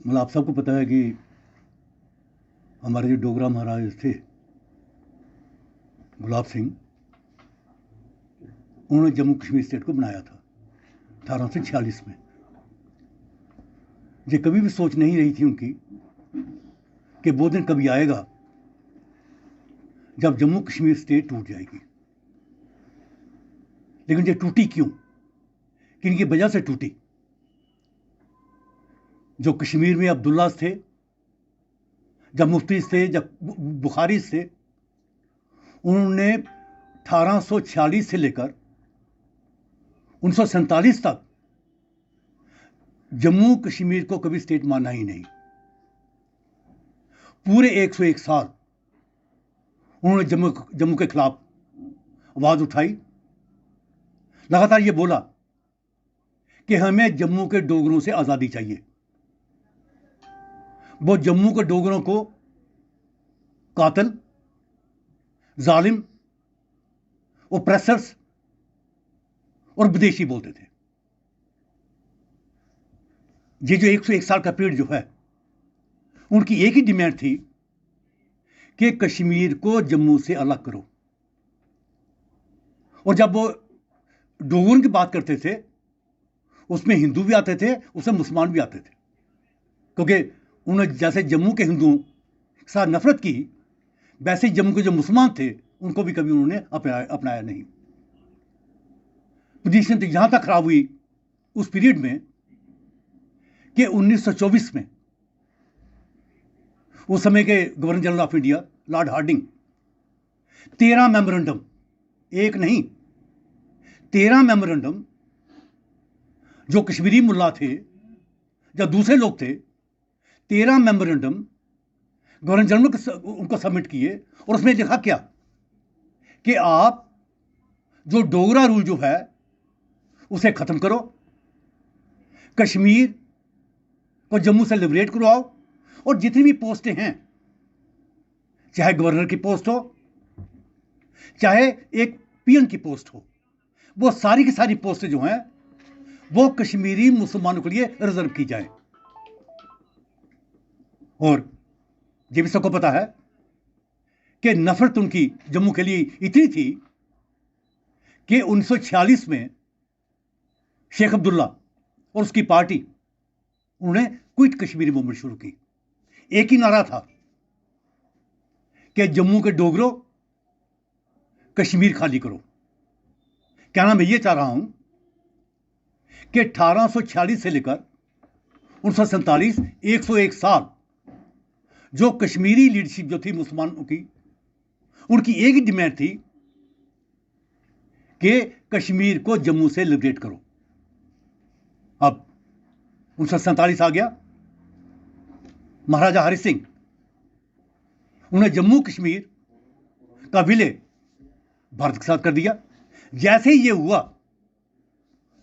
मतलब आप सबको पता है कि हमारे जो डोगरा महाराज थे गुलाब सिंह, उन्होंने जम्मू कश्मीर स्टेट को बनाया था 1846 में। ये कभी भी सोच नहीं रही थी उनकी कि वो दिन कभी आएगा जब जम्मू कश्मीर स्टेट टूट जाएगी। लेकिन ये टूटी क्यों, किन की वजह से टूटी? जो कश्मीर में अब्दुल्ला थे, जब मुफ्ती थे, जब बुखारी थे, उन्होंने 1846 से लेकर 1947 तक जम्मू कश्मीर को कभी स्टेट माना ही नहीं। पूरे 101 साल उन्होंने जम्मू के खिलाफ आवाज उठाई, लगातार ये बोला कि हमें जम्मू के डोगरों से आजादी चाहिए। वो जम्मू के डोगरों को कातिल, जालिम, ओप्रेसर्स और विदेशी बोलते थे। ये जो 101 साल का पीरियड जो है, उनकी एक ही डिमांड थी कि कश्मीर को जम्मू से अलग करो। और जब वो डोगरों की बात करते थे, उसमें हिंदू भी आते थे, उसमें मुसलमान भी आते थे, क्योंकि उन्होंने जैसे जम्मू के हिंदुओं के साथ नफरत की, वैसे ही जम्मू के जो मुसलमान थे उनको भी कभी उन्होंने अपनाया नहीं। पोजीशन तो यहां तक खराब हुई उस पीरियड में कि 1924 में उस समय के governor general of India lord Hardinge 13 memorandum, एक नहीं 13 मेमोरेंडम, जो कश्मीरी मुल्ला थे या दूसरे लोग थे, 13 मेमोरेंडम गवर्नर जनरल उनको सबमिट किए। और उसमें लिखा क्या कि आप जो डोगरा रूल जो है उसे खत्म करो, कश्मीर को जम्मू से लिबरेट करवाओ, और जितनी भी पोस्टें हैं, चाहे गवर्नर की पोस्ट हो, चाहे एक पीएन की पोस्ट हो, वो सारी की सारी पोस्टें जो हैं वो कश्मीरी मुसलमानों के लिए रिजर्व की जाए। और ये भी सबको पता है कि नफरत उनकी जम्मू के लिए इतनी थी कि 1946 में शेख अब्दुल्ला और उसकी पार्टी, उन्होंने क्विट कश्मीरी मूवमेंट शुरू की। एक ही नारा था कि जम्मू के डोगरों, कश्मीर खाली करो। क्या नाम मैं ये चाह रहा हूं कि 1846 से लेकर 1947, 101 साल जो कश्मीरी लीडरशिप जो थी मुसलमानों की, उनकी एक ही डिमांड थी कि कश्मीर को जम्मू से लिबरेट करो। अब 1947 आ गया, महाराजा हरि सिंह, उन्हें जम्मू कश्मीर का विलय भारत के साथ कर दिया। जैसे ही ये हुआ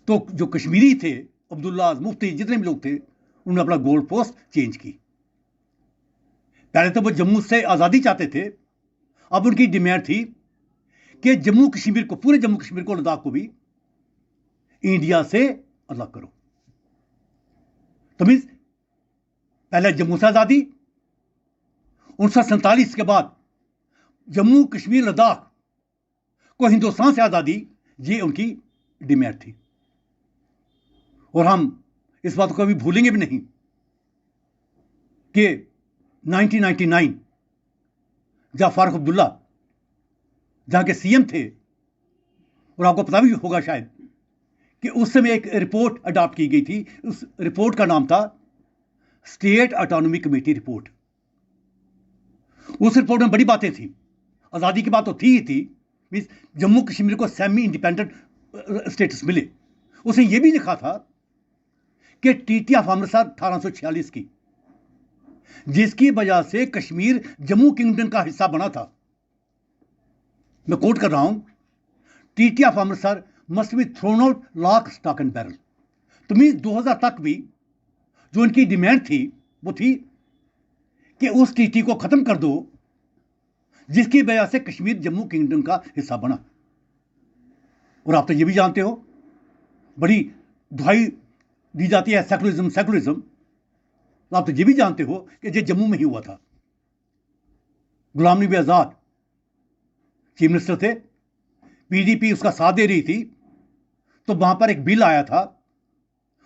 तो जो कश्मीरी थे, अब्दुल्ला, मुफ्ती, जितने भी लोग थे, उन्होंने अपना गोल पोस्ट चेंज की। पहले तो वो जम्मू से आजादी चाहते थे, अब उनकी डिमांड थी कि जम्मू कश्मीर को, पूरे जम्मू कश्मीर को, लद्दाख को भी इंडिया से अलग करो। तो मीन्स पहले जम्मू से आजादी, 1947 के बाद जम्मू कश्मीर लद्दाख को हिंदुस्तान से आजादी, ये उनकी डिमांड थी। और हम इस बात को कभी भूलेंगे भी नहीं कि 1999 जहां फारूक अब्दुल्ला जहां के सीएम थे, और आपको पता भी होगा शायद कि उस समय एक रिपोर्ट अडॉप्ट की गई थी। उस रिपोर्ट का नाम था स्टेट ऑटोनॉमी कमेटी रिपोर्ट। उस रिपोर्ट में बड़ी बातें थी, आजादी की बात तो थी ही थी, मीन्स जम्मू कश्मीर को सेमी इंडिपेंडेंट स्टेटस मिले। उसने यह भी लिखा था कि ट्रीटी ऑफ अमृतसर 1846 की, जिसकी वजह से कश्मीर जम्मू किंगडम का हिस्सा बना था। मैं कोट कर रहा हूं, treaty of Amritsar must be thrown out lock stock and barrel. तो मीन 2000 तक भी जो इनकी डिमांड थी वो थी कि उस ट्रीटी को खत्म कर दो, जिसकी वजह से कश्मीर जम्मू किंगडम का हिस्सा बना। और आप तो ये भी जानते हो, बड़ी दुहाई दी जाती है सेकुलरिज्म सेकुलरिज्म, तो आप तो ये भी जानते हो कि ये जम्मू में ही हुआ था। गुलाम नबी आज़ाद चीफ मिनिस्टर थे, पीडीपी उसका साथ दे रही थी, तो वहां पर एक बिल आया था।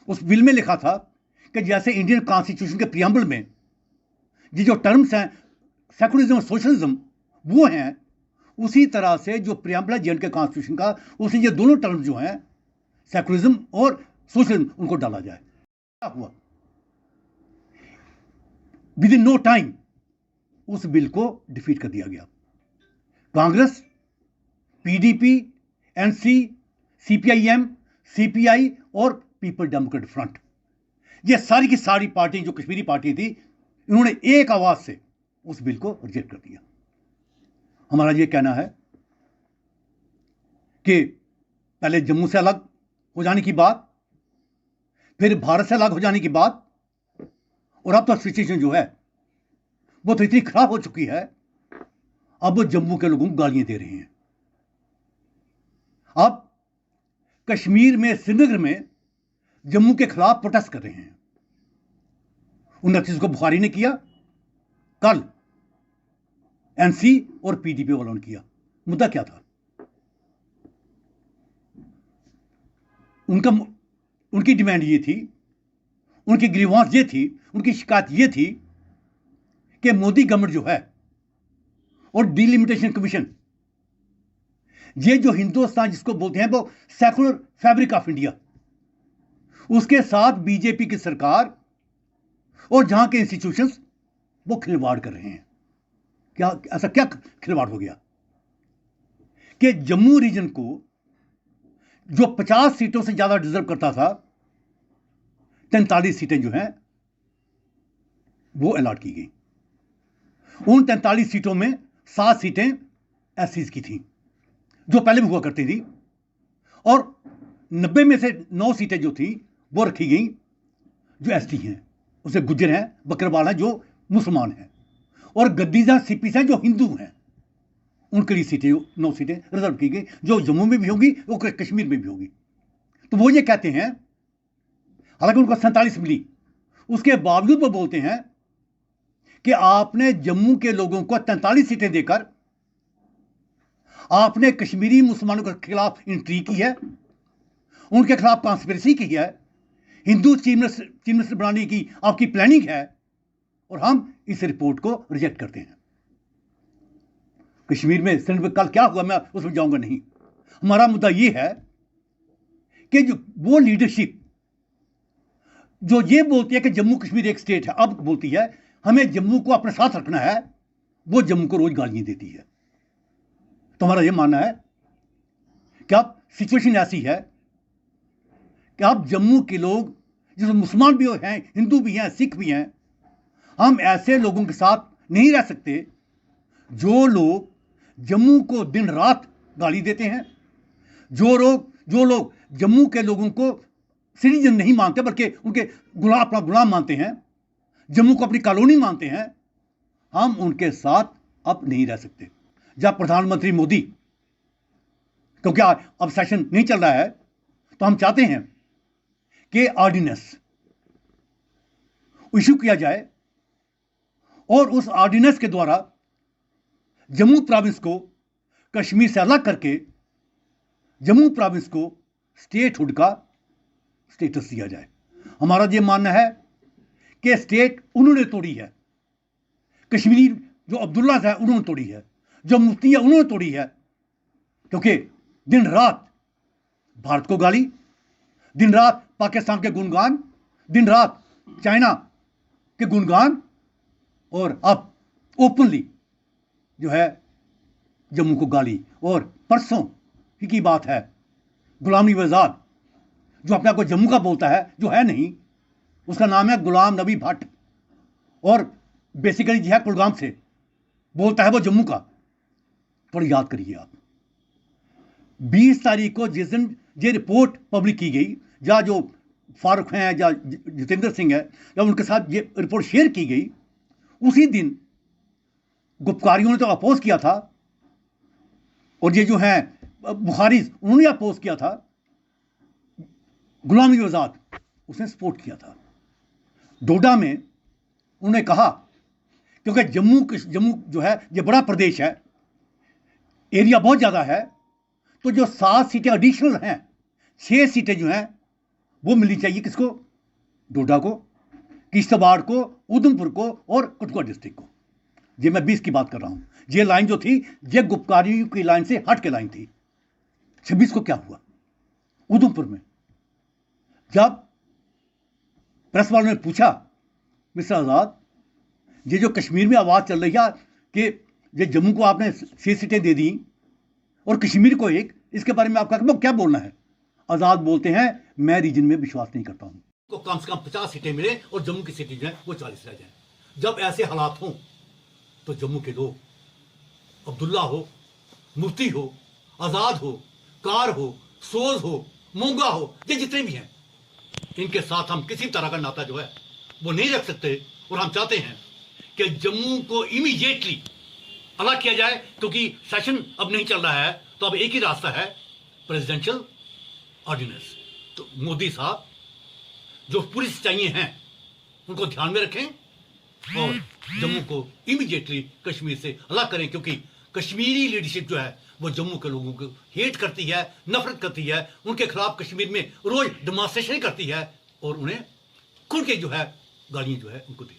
उस बिल में लिखा था कि जैसे इंडियन कॉन्स्टिट्यूशन के प्रियम्बल में ये जो टर्म्स हैं सेकुलरिज्म और सोशलिज्म वो हैं, उसी तरह से जो प्रियम्बल है जे के कॉन्स्टिट्यूशन का, उसमें ये दोनों टर्म जो हैं सेकुलरिज्म और सोशलिज्म उनको डाला जाए। क्या हुआ? विद इन नो टाइम उस बिल को डिफीट कर दिया गया। Congress, PDP, NC, CPIM, CPI और पीपल डेमोक्रेटिक फ्रंट, ये सारी की सारी पार्टी जो कश्मीरी पार्टी थी, इन्होंने एक आवाज से उस बिल को रिजेक्ट कर दिया। हमारा ये कहना है कि पहले जम्मू से अलग हो जाने की बात, फिर भारत से अलग हो जाने की बात, और अब तो सिचुएशन जो है वो तो इतनी खराब हो चुकी है, अब वो जम्मू के लोगों को गालियां दे रहे हैं। अब कश्मीर में, श्रीनगर में जम्मू के खिलाफ प्रोटेस्ट कर रहे हैं। 29 को बुखारी ने किया, कल एनसी और पीडीपी वालों ने किया। मुद्दा क्या था? उनकी डिमांड ये थी, उनकी ग्रीवांस ये थी, उनकी शिकायत ये थी कि मोदी गवर्नमेंट जो है और डिलिमिटेशन कमीशन, ये जो हिंदुस्तान जिसको बोलते हैं वो सेकुलर फैब्रिक ऑफ इंडिया, उसके साथ बीजेपी की सरकार और जहां के इंस्टीट्यूशंस वो खिलवाड़ कर रहे हैं। क्या ऐसा क्या खिलवाड़ हो गया कि जम्मू रीजन को जो 50 सीटों से ज्यादा डिजर्व करता था, 43 सीटें जो हैं वो अलॉट की गई। उन 43 सीटों में 7 सीटें एससीज की थी जो पहले भी हुआ करती थी, और 90 में से 9 सीटें जो थी वो रखी गई जो एसटी हैं, उसे गुज्जर हैं, बकरवाल हैं, जो मुसलमान हैं, और गद्दीजा सीपीस हैं जो हिंदू हैं। उनके लिए सीटें 9 सीटें रिजर्व की गई, जो जम्मू में भी होगी वो कश्मीर में भी होगी। तो वो ये कहते हैं, हालांकि उनको 47 मिली, उसके बावजूद वो बोलते हैं कि आपने जम्मू के लोगों को 43 सीटें देकर आपने कश्मीरी मुसलमानों के खिलाफ इंट्रीग की है, उनके खिलाफ कॉन्स्पिरेसी की है, हिंदू चीफ मिनिस्टर बनाने की आपकी प्लानिंग है, और हम इस रिपोर्ट को रिजेक्ट करते हैं। कश्मीर में सिंध में कल क्या हुआ मैं उसमें जाऊंगा नहीं। हमारा मुद्दा यह है कि जो वो लीडरशिप जो ये बोलती है कि जम्मू कश्मीर एक स्टेट है, अब बोलती है हमें जम्मू को अपने साथ रखना है, वो जम्मू को रोज गालियां देती है। तो हमारा यह मानना है कि अब सिचुएशन ऐसी है कि अब जम्मू के लोग, जिसमें मुसलमान भी हैं, हिंदू भी हैं, सिख भी हैं, हम ऐसे लोगों के साथ नहीं रह सकते जो लोग जम्मू को दिन रात गाली देते हैं, जो लोग जम्मू के लोगों को सिटीजन नहीं मानते बल्कि उनके अपना गुलाम मानते हैं, जम्मू को अपनी कॉलोनी मानते हैं। हम उनके साथ अब नहीं रह सकते। जब प्रधानमंत्री मोदी, क्योंकि अब सेशन नहीं चल रहा है, तो हम चाहते हैं कि ऑर्डिनेंस इशू किया जाए और उस ऑर्डिनेंस के द्वारा जम्मू प्रोविंस को कश्मीर से अलग करके जम्मू प्रोविंस को स्टेटहुड का स्टेटस दिया जाए। हमारा यह मानना है कि स्टेट उन्होंने तोड़ी है, कश्मीरी जो अब्दुल्ला है उन्होंने तोड़ी है, जो मुफ्ती है उन्होंने तोड़ी है, क्योंकि दिन रात भारत को गाली, दिन रात पाकिस्तान के गुणगान, दिन रात चाइना के गुणगान, और अब ओपनली जो है जम्मू को गाली। और परसों की बात है, गुलाम नबी आज़ाद जो अपने आप को जम्मू का बोलता है, जो है नहीं, उसका नाम है गुलाम नबी भट्ट, और बेसिकली जो है कुलगाम से, बोलता है वो जम्मू का। थोड़ी याद करिए आप, 20 तारीख को जिस दिन ये रिपोर्ट पब्लिक की गई, या जो फारूक हैं या जितेंद्र सिंह है, जब उनके साथ ये रिपोर्ट शेयर की गई, उसी दिन गुप्तकारियों ने तो अपोज किया था, और ये जो है बुखारी उन्होंने अपोज किया था, गुलाम नबी आज़ाद उसने सपोर्ट किया था। डोडा में उन्होंने कहा क्योंकि जम्मू जो है ये बड़ा प्रदेश है, एरिया बहुत ज़्यादा है, तो जो 7 सीटें एडिशनल हैं, 6 सीटें जो हैं वो मिलनी चाहिए किसको? डोडा को, किश्तवाड़ को, उधमपुर को और कठुआ डिस्ट्रिक्ट को। ये मैं 20 की बात कर रहा हूं। ये लाइन जो थी ये गुप्तकारियों की लाइन से हट के लाइन थी। 26 को क्या हुआ उधमपुर में? जब प्रेस वालों ने पूछा मिस्टर आजाद, ये जो कश्मीर में आवाज चल रही है कि ये जम्मू को आपने 6 सीटें दे दी और कश्मीर को 1, इसके बारे में आपका क्या बोलना है? आजाद बोलते हैं मैं रीजन में विश्वास नहीं करता हूं। को कम से कम 50 सीटें मिले और जम्मू की सीटें जो है वो 40 रह जाए। जब ऐसे हालात हों तो जम्मू के लोग, अब्दुल्ला हो, मुफ्ती हो, आजाद हो, कार हो, सोज हो, मोंगा हो, ये जितने भी हैं, इनके साथ हम किसी तरह का नाता जो है वो नहीं रख सकते। और हम चाहते हैं कि जम्मू को इमीडिएटली अलग किया जाए, क्योंकि सेशन अब नहीं चल रहा है, तो अब एक ही रास्ता है, प्रेसिडेंशियल ऑर्डिनेंस। तो मोदी साहब जो पूरी सच्चाइयां हैं उनको ध्यान में रखें और जम्मू को इमीडिएटली कश्मीर से अलग करें, क्योंकि कश्मीरी लीडरशिप जो है वो जम्मू के लोगों को हेट करती है, नफरत करती है, उनके खिलाफ कश्मीर में रोज डेमोन्स्ट्रेशन करती है और उन्हें खुल के जो है गालियां जो है उनको दी।